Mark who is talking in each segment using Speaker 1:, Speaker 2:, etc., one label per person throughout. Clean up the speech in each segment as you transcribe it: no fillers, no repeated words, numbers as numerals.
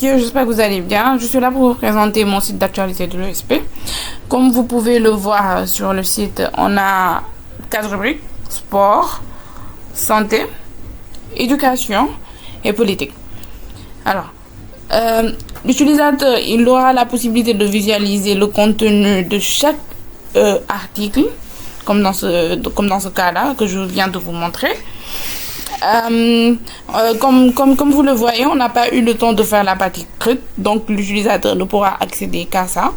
Speaker 1: messieurs, j'espère que vous allez bien. Je suis là pour vous présenter mon site d'actualité de l'ESP. Comme vous pouvez le voir sur le site, on a 4 rubriques: sport, santé, éducation et politique. Alors, l'utilisateur, il aura la possibilité de visualiser le contenu de chaque article, comme dans ce cas-là que je viens de vous montrer. Comme vous le voyez, on n'a pas eu le temps de faire la partie crue, donc l'utilisateur ne pourra accéder qu'à ça.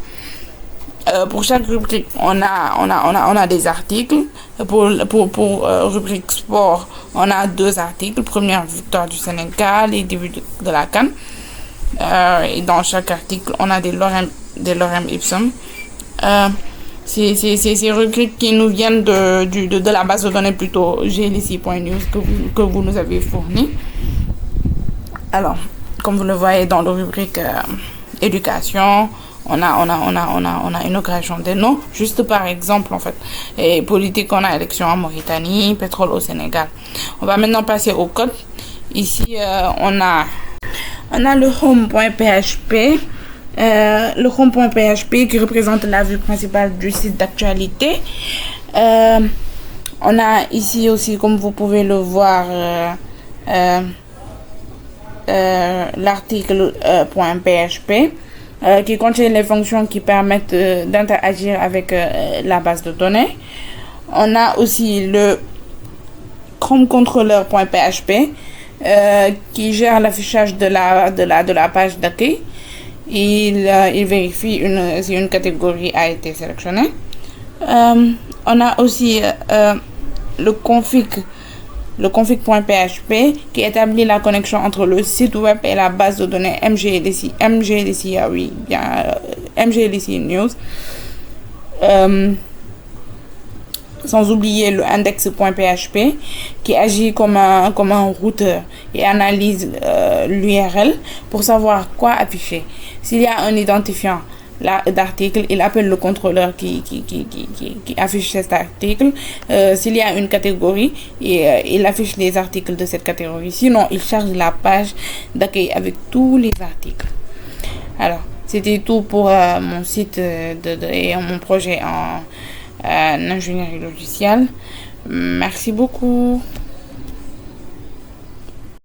Speaker 1: Pour chaque rubrique, on a des articles. Pour rubrique sport, on a 2 articles: première victoire du Sénégal et début de la CAN. Et dans chaque article, on a des lorem ipsum. Ces rubriques qui nous viennent de la base de données plutôt glc.news que vous nous avez fourni. Alors, comme vous le voyez dans la rubrique éducation, on a inauguration des noms, juste par exemple en fait. Et politique, on a élection en Mauritanie, pétrole au Sénégal. On va maintenant passer au code. Ici, on a le home.php. Le home.php qui représente la vue principale du site d'actualité. On a ici aussi, comme vous pouvez le voir, l'article .php qui contient les fonctions qui permettent d'interagir avec la base de données. On a aussi le Chrome Controller.php qui gère l'affichage de la page d'accueil. Il vérifie si une catégorie a été sélectionnée. On a aussi le config.php qui établit la connexion entre le site web et la base de données MGLC News. Sans oublier le index.php qui agit comme un routeur et analyse l'URL pour savoir quoi afficher. S'il y a un identifiant d'article, il appelle le contrôleur qui affiche cet article. S'il y a une catégorie, il affiche les articles de cette catégorie. Sinon, il charge la page d'accueil avec tous les articles. Alors, c'était tout pour mon site et mon projet en ingénierie logicielle. Merci beaucoup.